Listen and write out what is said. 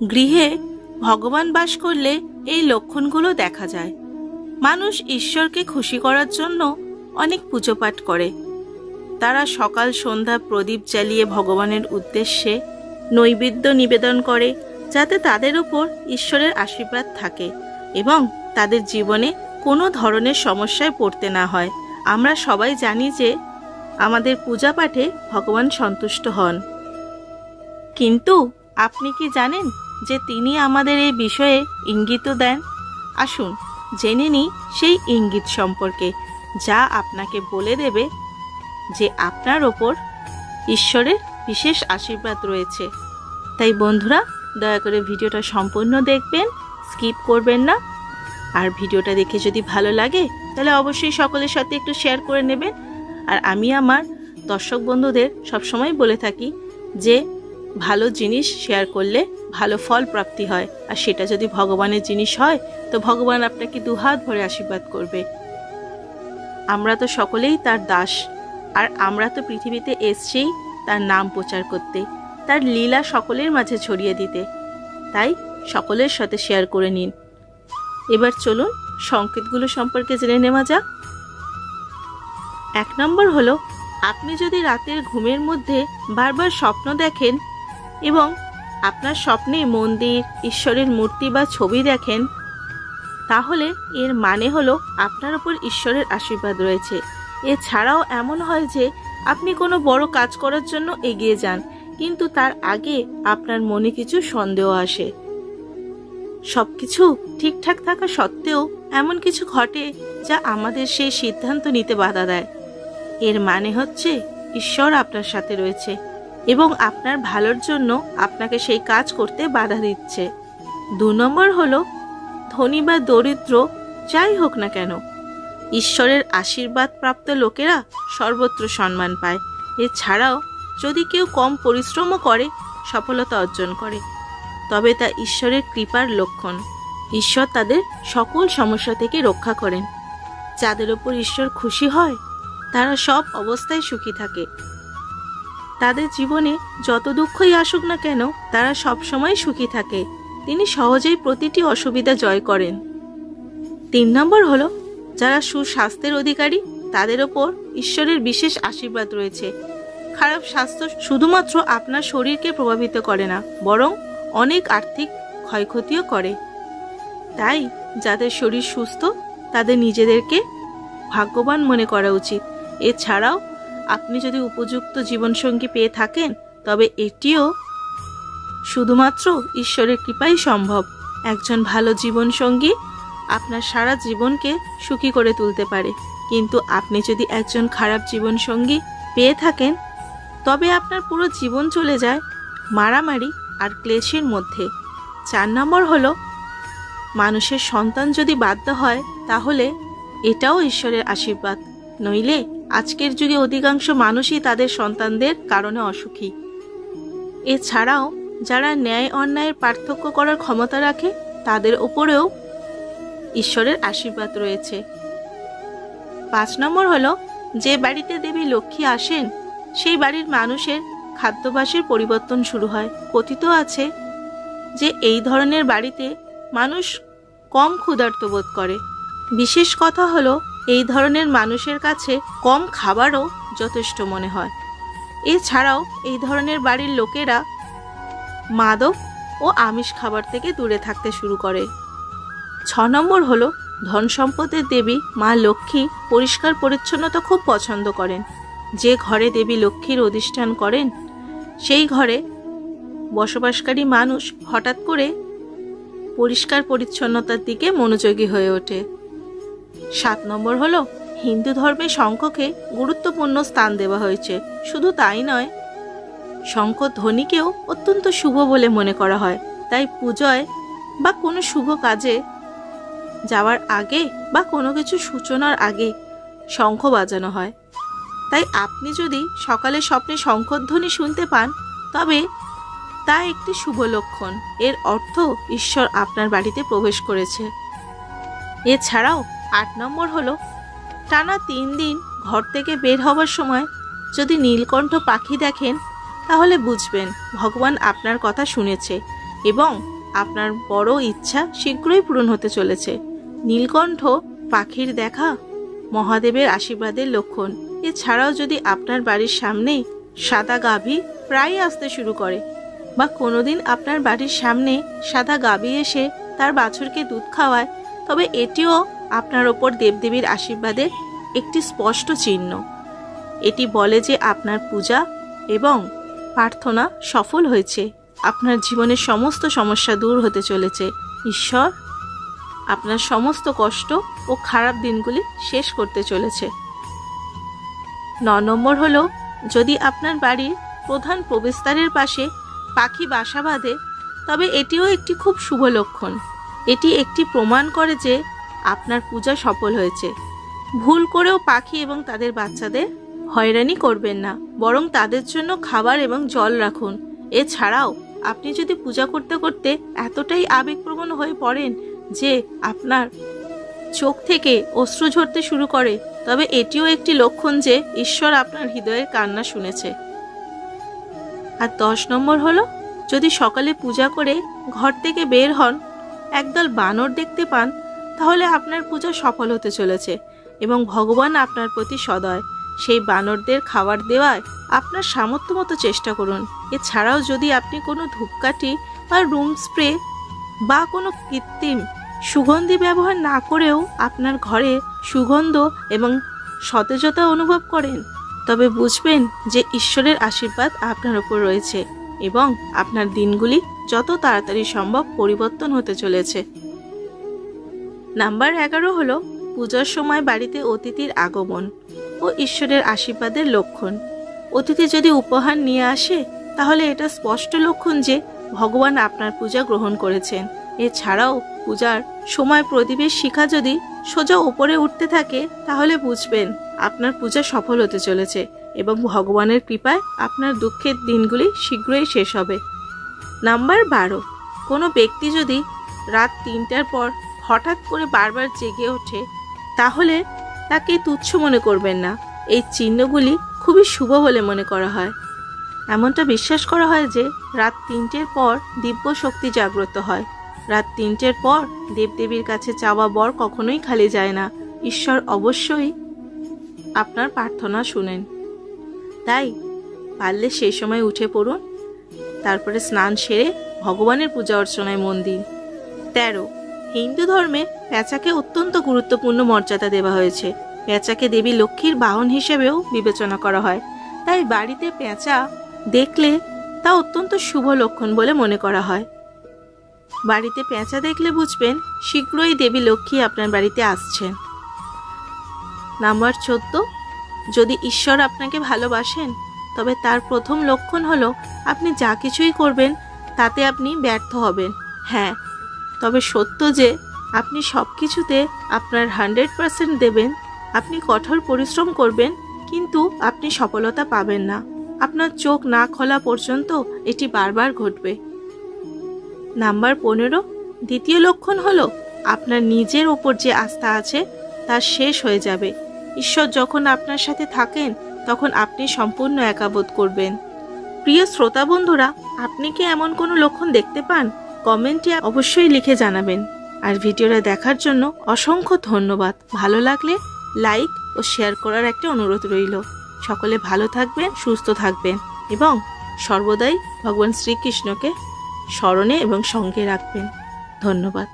গৃহে ভগবান বাস করলে এই লক্ষণগুলো দেখা যায়। মানুষ ঈশ্বরকে খুশি করার জন্য অনেক পুজো পাঠ করে। তারা সকাল সন্ধ্যা প্রদীপ জ্বালিয়ে ভগবানের উদ্দেশ্যে নৈবেদ্য নিবেদন করে, যাতে তাদের উপর ঈশ্বরের আশীর্বাদ থাকে এবং তাদের জীবনে কোনো ধরনের সমস্যায় পড়তে না হয়। আমরা সবাই জানি যে আমাদের পূজা পাঠে ভগবান সন্তুষ্ট হন, কিন্তু আপনি কি জানেন যে তিনি আমাদের এই বিষয়ে ইঙ্গিতও দেন? আসুন জেনে নিই সেই ইঙ্গিত সম্পর্কে, যা আপনাকে বলে দেবে যে আপনার ওপর ঈশ্বরের বিশেষ আশীর্বাদ রয়েছে। তাই বন্ধুরা, দয়া করে ভিডিওটা সম্পূর্ণ দেখবেন, স্কিপ করবেন না। আর ভিডিওটা দেখে যদি ভালো লাগে তাহলে অবশ্যই সকলের সাথে একটু শেয়ার করে নেবেন। আর আমি আমার দর্শক বন্ধুদের সবসময় বলে থাকি যে ভালো জিনিস শেয়ার করলে ভালো ফল প্রাপ্তি হয়, আর সেটা যদি ভগবানের জিনিস হয় তো ভগবান আপনাকে দুহাত ভরে আশীর্বাদ করবে। আমরা তো সকলেই তার দাস, আর আমরা তো পৃথিবীতে এসেছি তার নাম প্রচার করতে, তার লীলা সকলের মাঝে ছড়িয়ে দিতে। তাই সকলের সাথে শেয়ার করে নিন। এবার চলুন সংকেতগুলো সম্পর্কে জেনে নেওয়া যাক। 1 নম্বর হলো, আপনি যদি রাতের ঘুমের মধ্যে বারবার স্বপ্ন দেখেন এবং আপনার স্বপ্নে মন্দির, ঈশ্বরের মূর্তি বা ছবি দেখেন, তাহলে এর মানে হলো আপনার উপর ঈশ্বরের আশীর্বাদ রয়েছে। এছাড়াও এমন হয় যে আপনি কোনো বড় কাজ করার জন্য এগিয়ে যান, কিন্তু তার আগে আপনার মনে কিছু সন্দেহ আসে। সবকিছু ঠিকঠাক থাকা সত্ত্বেও এমন কিছু ঘটে যা আমাদের সেই সিদ্ধান্ত নিতে বাধা দেয়। এর মানে হচ্ছে ঈশ্বর আপনার সাথে রয়েছে এবং আপনার ভালোর জন্য আপনাকে সেই কাজ করতে বাধা দিচ্ছে। 2 নম্বর হলো, ধনী বা দরিদ্র যাই হোক না কেন, ঈশ্বরের আশীর্বাদ প্রাপ্ত লোকেরা সর্বত্র সম্মান পায়। এছাড়াও যদি কেউ কম পরিশ্রমও করে সফলতা অর্জন করে, তবে তা ঈশ্বরের কৃপার লক্ষণ। ঈশ্বর তাদের সকল সমস্যা থেকে রক্ষা করেন। যাদের ওপর ঈশ্বর খুশি হয় তারা সব অবস্থায় সুখী থাকে। তাদের জীবনে যত দুঃখই আসুক না কেন তারা সবসময় সুখী থাকে। তিনি সহজেই প্রতিটি অসুবিধা জয় করেন। 3 নম্বর হলো, যারা সুস্বাস্থ্যের অধিকারী তাদের ওপর ঈশ্বরের বিশেষ আশীর্বাদ রয়েছে। খারাপ স্বাস্থ্য শুধুমাত্র আপনার শরীরকে প্রভাবিত করে না, বরং অনেক আর্থিক ক্ষয়ক্ষতিও করে। তাই যাদের শরীর সুস্থ তাদের নিজেদেরকে ভাগ্যবান মনে করা উচিত। এছাড়াও আপনি যদি উপযুক্ত জীবনসঙ্গী পেয়ে থাকেন তবে এটিও শুধুমাত্র ঈশ্বরের কৃপাই সম্ভব। একজন ভালো জীবনসঙ্গী আপনার সারা জীবনকে সুখী করে তুলতে পারে, কিন্তু আপনি যদি একজন খারাপ জীবনসঙ্গী পেয়ে থাকেন তবে আপনার পুরো জীবন চলে যায় মারামারি আর ক্লেশের মধ্যে। 4 নম্বর হলো, মানুষের সন্তান যদি বাধ্য হয় তাহলে এটাও ঈশ্বরের আশীর্বাদ। নইলে আজকের যুগে অধিকাংশ মানুষই তাদের সন্তানদের কারণে অসুখী। এছাড়াও যারা ন্যায় অন্যায়ের পার্থক্য করার ক্ষমতা রাখে তাদের ওপরেও ঈশ্বরের আশীর্বাদ রয়েছে। 5 নম্বর হলো, যে বাড়িতে দেবী লক্ষ্মী আসেন সেই বাড়ির মানুষের খাদ্যাভ্যাসের পরিবর্তন শুরু হয়। কথিত আছে যে এই ধরনের বাড়িতে মানুষ কম ক্ষুধার্ত বোধ করে। বিশেষ কথা হলো, এই ধরনের মানুষের কাছে কম খাবারও যথেষ্ট মনে হয়। এছাড়াও এই ধরনের বাড়ির লোকেরা মাদক ও আমিষ খাবার থেকে দূরে থাকতে শুরু করে। 6 নম্বর হলো, ধন সম্পদের দেবী মা লক্ষ্মী পরিষ্কার পরিচ্ছন্নতা খুব পছন্দ করেন। যে ঘরে দেবী লক্ষ্মীর অধিষ্ঠান করেন সেই ঘরে বসবাসকারী মানুষ হঠাৎ করে পরিষ্কার পরিচ্ছন্নতার দিকে মনোযোগী হয়ে ওঠে। 7 নম্বর হলো, হিন্দু ধর্মে শঙ্খকে গুরুত্বপূর্ণ স্থান দেওয়া হয়েছে। শুধু তাই নয়, শঙ্খ ধ্বনিকেও অত্যন্ত শুভ বলে মনে করা হয়। তাই পূজায় বা কোনো শুভ কাজে যাওয়ার আগে বা কোনো কিছু সূচনার আগে শঙ্খ বাজানো হয়। তাই আপনি যদি সকালে স্বপ্নে শঙ্খধ্বনি শুনতে পান তবে তা একটি শুভ লক্ষণ। এর অর্থ ঈশ্বর আপনার বাড়িতে প্রবেশ করেছে। এছাড়াও 8 নম্বর হলো, টানা 3 দিন ঘর থেকে বের হওয়ার সময় যদি নীলকণ্ঠ পাখি দেখেন তাহলে বুঝবেন ভগবান আপনার কথা শুনেছে। এবং আপনার বড় ইচ্ছা শীঘ্রই পূরণ হতে চলেছে। নীলকণ্ঠ পাখির দেখা মহাদেবের আশীর্বাদের লক্ষণ। এছাড়াও যদি আপনার বাড়ির সামনে সাদা গাভী প্রায় আসতে শুরু করে বা কোনোদিন আপনার বাড়ির সামনে সাদা গাভী এসে তার বাছুরকে দুধ খাওয়ায়, তবে এটিও আপনার ওপর দেবদেবীর আশীর্বাদের একটি স্পষ্ট চিহ্ন। এটি বলে যে আপনার পূজা এবং প্রার্থনা সফল হয়েছে, আপনার জীবনের সমস্ত সমস্যা দূর হতে চলেছে। ঈশ্বর আপনার সমস্ত কষ্ট ও খারাপ দিনগুলি শেষ করতে চলেছে। 9 নম্বর হলো, যদি আপনার বাড়ির প্রধান প্রবেশদ্বারের পাশে পাখি বাসা বাঁধে, তবে এটিও একটি খুব শুভ লক্ষণ। এটি একটি প্রমাণ করে যে আপনার পূজা সফল হয়েছে। ভুল করেও পাখি এবং তাদের বাচ্চাদের হয়রানি করবেন না, বরং তাদের জন্য খাবার এবং জল রাখুন। এছাড়াও আপনি যদি পূজা করতে করতে এতটাই আবেগপ্রবণ হয়ে পড়েন যে আপনার চোখ থেকে অশ্রু ঝরতে শুরু করে, তবে এটিও একটি লক্ষণ যে ঈশ্বর আপনার হৃদয়ের কান্না শুনেছে। আর 10 নম্বর হলো, যদি সকালে পূজা করে ঘর থেকে বের হন, একদল বানর দেখতে পান, তাহলে আপনার পূজা সফল হতে চলেছে এবং ভগবান আপনার প্রতি সদয়। সেই বানরদের খাবার দেওয়ায় আপনার সামর্থ্য মতো চেষ্টা করুন। এছাড়াও যদি আপনি কোনো ধূপকাঠি বা রুম স্প্রে বা কোনো কৃত্রিম সুগন্ধি ব্যবহার না করেও আপনার ঘরে সুগন্ধ এবং সতেজতা অনুভব করেন, তবে বুঝবেন যে ঈশ্বরের আশীর্বাদ আপনার উপর রয়েছে এবং আপনার দিনগুলি যত তাড়াতাড়ি সম্ভব পরিবর্তন হতে চলেছে। নাম্বার 11 হলো, পূজার সময় বাড়িতে অতিথির আগমন ও ঈশ্বরের আশীর্বাদের লক্ষণ। অতিথি যদি উপহার নিয়ে আসে, তাহলে এটা স্পষ্ট লক্ষণ যে ভগবান আপনার পূজা গ্রহণ করেছেন। এছাড়াও পূজার সময় প্রদীপের শিখা যদি সোজা উপরে উঠতে থাকে, তাহলে বুঝবেন আপনার পূজা সফল হতে চলেছে এবং ভগবানের কৃপায় আপনার দুঃখের দিনগুলি শীঘ্রই শেষ হবে। নাম্বার 12, কোনো ব্যক্তি যদি রাত 3টার পর হঠাৎ করে বারবার জেগে ওঠে, তাহলে তাকে তুচ্ছ মনে করবেন না। এই চিহ্নগুলি খুবই শুভ বলে মনে করা হয়। এমনটা বিশ্বাস করা হয় যে রাত 3টের পর দিব্য শক্তি জাগ্রত হয়। রাত 3টের পর দেবদেবীর কাছে চাওয়া বর কখনোই খালি যায় না। ঈশ্বর অবশ্যই আপনার প্রার্থনা শুনেন। তাই পারলে সেই সময় উঠে পড়ুন, তারপরে স্নান সেরে ভগবানের পূজা অর্চনায় মন দিন। 13, হিন্দু ধর্মে পেঁচাকে অত্যন্ত গুরুত্বপূর্ণ মর্যাদা দেওয়া হয়েছে। পেঁচাকে দেবী লক্ষ্মীর বাহন হিসেবেও বিবেচনা করা হয়। তাই বাড়িতে পেঁচা দেখলে তা অত্যন্ত শুভ লক্ষণ বলে মনে করা হয়। বাড়িতে পেঁচা দেখলে বুঝবেন শীঘ্রই দেবী লক্ষ্মী আপনার বাড়িতে আসছেন। নাম্বার 14, যদি ঈশ্বর আপনাকে ভালোবাসেন, তবে তার প্রথম লক্ষণ হলো আপনি যা কিছুই করবেন তাতে আপনি ব্যর্থ হবেন। হ্যাঁ, তবে সত্য যে আপনি সব কিছুতে আপনার 100% দেবেন। আপনি কঠোর পরিশ্রম করবেন, কিন্তু আপনি সফলতা পাবেন না। আপনার চোখ না খোলা পর্যন্ত এটি বারবার ঘটবে। নাম্বার 15, দ্বিতীয় লক্ষণ হলো আপনার নিজের ওপর যে আস্থা আছে তা শেষ হয়ে যাবে। ঈশ্বর যখন আপনার সাথে থাকেন, তখন আপনি সম্পূর্ণ একা বোধ করবেন। প্রিয় শ্রোতা বন্ধুরা, আপনি কি এমন কোনো লক্ষণ দেখতে পান? কমেন্টে অবশ্যই লিখে জানাবেন। আর ভিডিওটা দেখার জন্য অসংখ্য ধন্যবাদ। ভালো লাগলে লাইক ও শেয়ার করার একটা অনুরোধ রইল। সকলে ভালো থাকবেন, সুস্থ থাকবেন এবং সর্বদাই ভগবান শ্রীকৃষ্ণকে স্মরণে এবং সঙ্গে রাখবেন। ধন্যবাদ।